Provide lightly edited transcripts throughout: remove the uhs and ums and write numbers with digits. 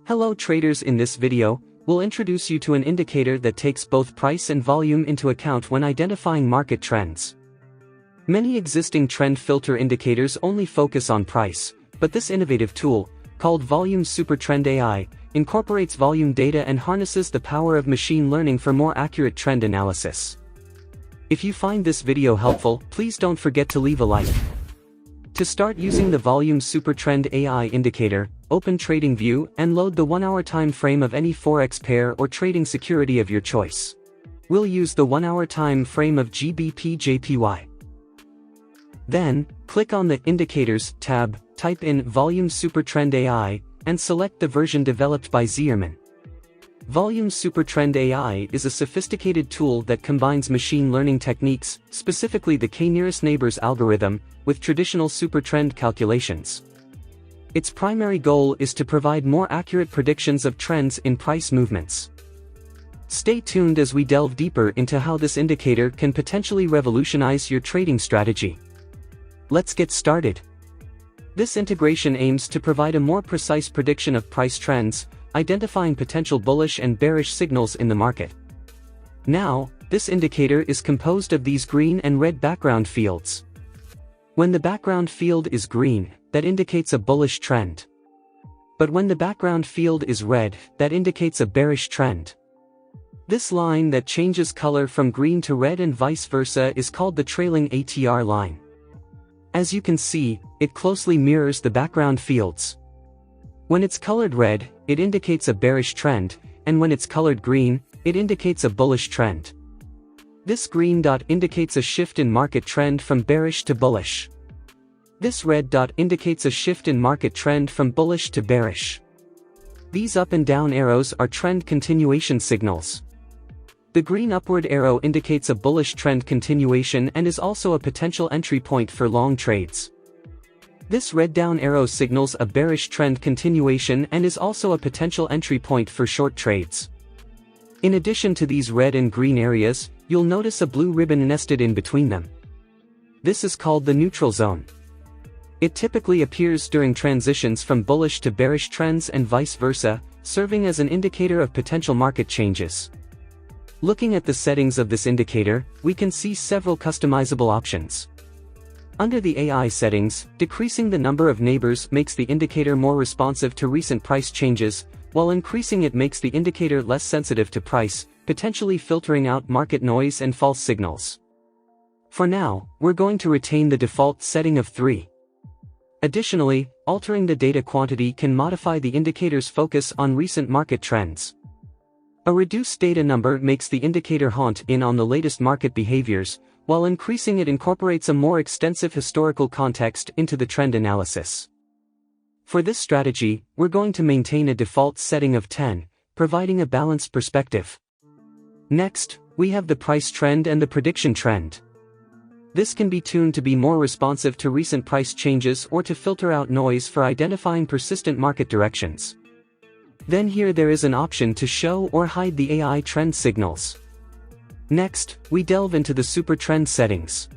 Hello traders, in this video, we'll introduce you to an indicator that takes both price and volume into account when identifying market trends. Many existing trend filter indicators only focus on price, but this innovative tool, called Volume Super Trend AI, incorporates volume data and harnesses the power of machine learning for more accurate trend analysis. If you find this video helpful, please don't forget to leave a like. To start using the Volume Super Trend AI indicator, open Tradingview and load the 1-hour time frame of any Forex pair or trading security of your choice. We'll use the 1-hour time frame of GBP/JPY. Then, click on the Indicators tab, type in Volume Super Trend AI, and select the version developed by Zierman. Volume Super Trend AI is a sophisticated tool that combines machine learning techniques, specifically the k-nearest neighbors algorithm, with traditional super trend calculations. Its primary goal is to provide more accurate predictions of trends in price movements. Stay tuned as we delve deeper into how this indicator can potentially revolutionize your trading strategy. Let's get started. This integration aims to provide a more precise prediction of price trends, identifying potential bullish and bearish signals in the market. Now, this indicator is composed of these green and red background fields. When the background field is green, that indicates a bullish trend. But when the background field is red, that indicates a bearish trend. This line that changes color from green to red and vice versa is called the trailing ATR line. As you can see, it closely mirrors the background fields. When it's colored red, it indicates a bearish trend, and when it's colored green, it indicates a bullish trend. This green dot indicates a shift in market trend from bearish to bullish. This red dot indicates a shift in market trend from bullish to bearish. These up and down arrows are trend continuation signals. The green upward arrow indicates a bullish trend continuation and is also a potential entry point for long trades. This red down arrow signals a bearish trend continuation and is also a potential entry point for short trades. In addition to these red and green areas, you'll notice a blue ribbon nested in between them. This is called the neutral zone. It typically appears during transitions from bullish to bearish trends and vice versa, serving as an indicator of potential market changes. Looking at the settings of this indicator, we can see several customizable options. Under the AI settings, decreasing the number of neighbors makes the indicator more responsive to recent price changes, while increasing it makes the indicator less sensitive to price, potentially filtering out market noise and false signals. For now, we're going to retain the default setting of 3. Additionally, altering the data quantity can modify the indicator's focus on recent market trends. A reduced data number makes the indicator hone in on the latest market behaviors, while increasing it incorporates a more extensive historical context into the trend analysis. For this strategy, we're going to maintain a default setting of 10, providing a balanced perspective. Next, we have the price trend and the prediction trend. This can be tuned to be more responsive to recent price changes or to filter out noise for identifying persistent market directions. Then here there is an option to show or hide the AI trend signals. Next, we delve into the super trend settings.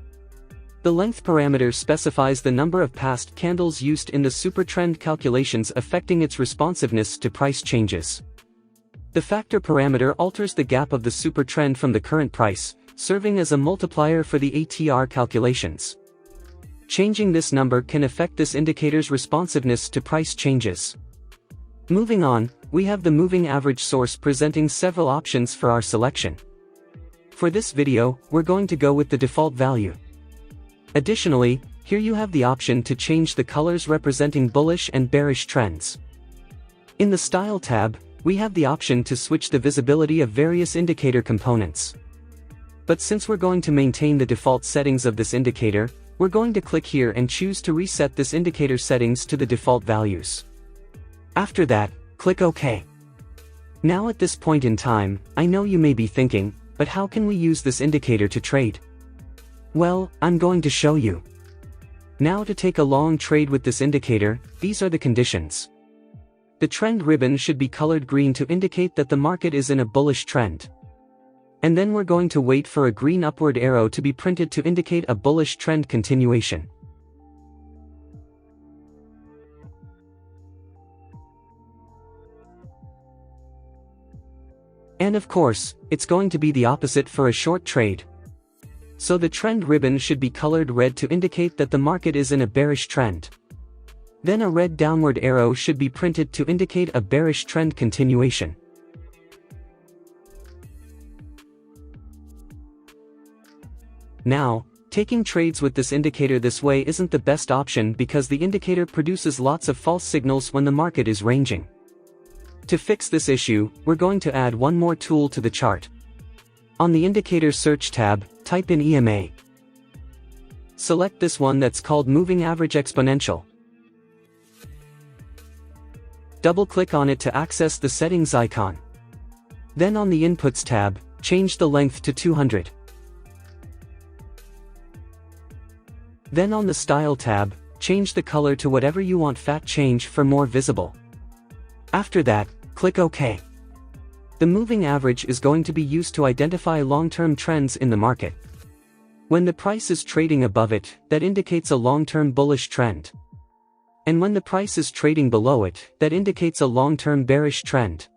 The length parameter specifies the number of past candles used in the super trend calculations, affecting its responsiveness to price changes. The factor parameter alters the gap of the super trend from the current price, serving as a multiplier for the ATR calculations. Changing this number can affect this indicator's responsiveness to price changes. Moving on, we have the moving average source presenting several options for our selection. For this video, we're going to go with the default value. Additionally, here you have the option to change the colors representing bullish and bearish trends. In the Style tab, we have the option to switch the visibility of various indicator components. But since we're going to maintain the default settings of this indicator, we're going to click here and choose to reset this indicator settings to the default values. After that, click OK. Now at this point in time, I know you may be thinking, but how can we use this indicator to trade? Well, I'm going to show you. Now to take a long trade with this indicator, these are the conditions. The trend ribbon should be colored green to indicate that the market is in a bullish trend. And then we're going to wait for a green upward arrow to be printed to indicate a bullish trend continuation. And of course, it's going to be the opposite for a short trade. So the trend ribbon should be colored red to indicate that the market is in a bearish trend. Then a red downward arrow should be printed to indicate a bearish trend continuation. Now, taking trades with this indicator this way isn't the best option because the indicator produces lots of false signals when the market is ranging. To fix this issue, we're going to add one more tool to the chart. On the Indicator Search tab, type in EMA. Select this one that's called Moving Average Exponential. Double-click on it to access the settings icon. Then on the Inputs tab, change the length to 200. Then on the Style tab, change the color to whatever you want fat change for more visible. After that, click OK. The moving average is going to be used to identify long-term trends in the market. When the price is trading above it, that indicates a long-term bullish trend. And when the price is trading below it, that indicates a long-term bearish trend.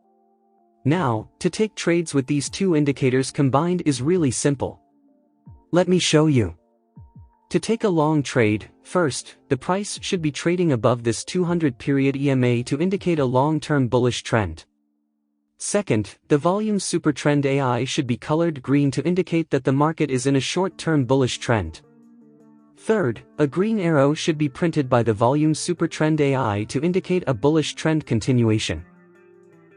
Now, to take trades with these two indicators combined is really simple. Let me show you. To take a long trade, first, the price should be trading above this 200-period EMA to indicate a long-term bullish trend. Second, the volume supertrend AI should be colored green to indicate that the market is in a short-term bullish trend. Third, a green arrow should be printed by the volume supertrend AI to indicate a bullish trend continuation.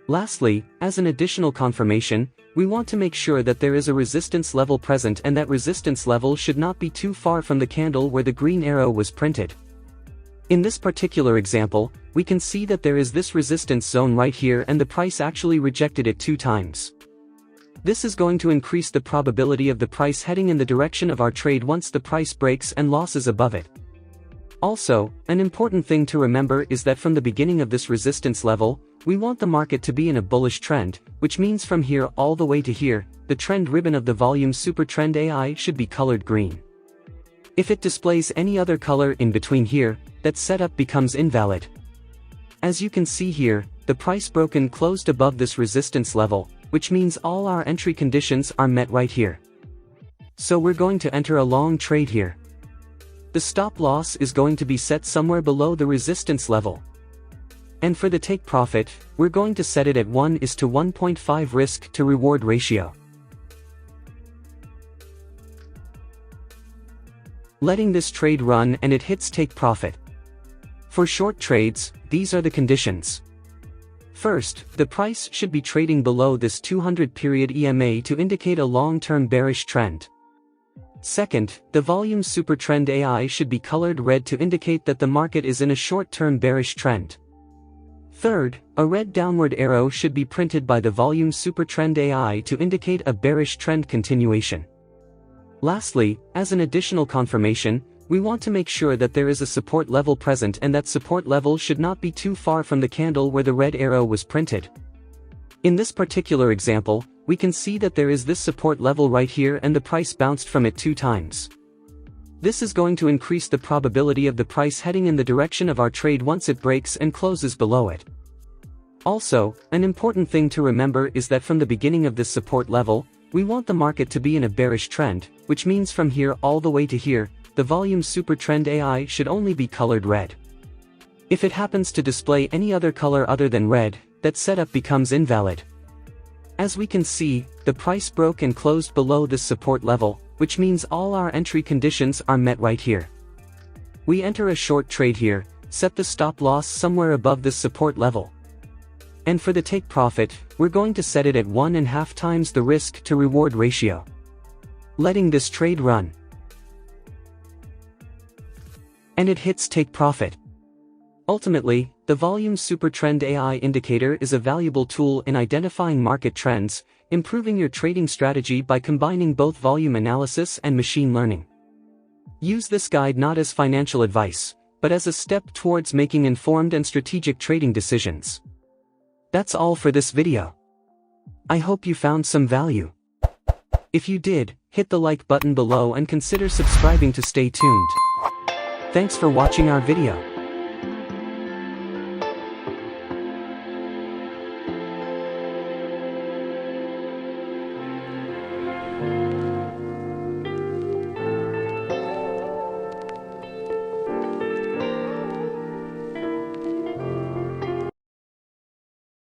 Lastly, as an additional confirmation, we want to make sure that there is a resistance level present and that resistance level should not be too far from the candle where the green arrow was printed. In this particular example, we can see that there is this resistance zone right here and the price actually rejected it 2 times. This is going to increase the probability of the price heading in the direction of our trade once the price breaks and losses above it. Also, an important thing to remember is that from the beginning of this resistance level, we want the market to be in a bullish trend, which means from here all the way to here, the trend ribbon of the volume supertrend AI should be colored green. If it displays any other color in between here, that setup becomes invalid. As you can see here, the price broke and closed above this resistance level, which means all our entry conditions are met right here. So we're going to enter a long trade here. The stop loss is going to be set somewhere below the resistance level. And for the take profit, we're going to set it at 1:1.5 risk to reward ratio. Letting this trade run and it hits take profit. For short trades, these are the conditions. First, the price should be trading below this 200-period EMA to indicate a long-term bearish trend. Second, the volume supertrend AI should be colored red to indicate that the market is in a short-term bearish trend. Third, a red downward arrow should be printed by the volume supertrend AI to indicate a bearish trend continuation. Lastly, as an additional confirmation, we want to make sure that there is a support level present and that support level should not be too far from the candle where the red arrow was printed. In this particular example, we can see that there is this support level right here and the price bounced from it 2 times. This is going to increase the probability of the price heading in the direction of our trade once it breaks and closes below it. Also, an important thing to remember is that from the beginning of this support level, we want the market to be in a bearish trend, which means from here all the way to here, the volume supertrend AI should only be colored red. If it happens to display any other color other than red, that setup becomes invalid. As we can see, the price broke and closed below this support level, which means all our entry conditions are met right here. We enter a short trade here, set the stop loss somewhere above this support level. And for the take profit, we're going to set it at 1.5 times the risk to reward ratio. Letting this trade run. And it hits take profit. Ultimately, the volume supertrend AI indicator is a valuable tool in identifying market trends, improving your trading strategy by combining both volume analysis and machine learning. Use this guide not as financial advice, but as a step towards making informed and strategic trading decisions. That's all for this video. I hope you found some value. If you did, hit the like button below and consider subscribing to stay tuned. Thanks for watching our video.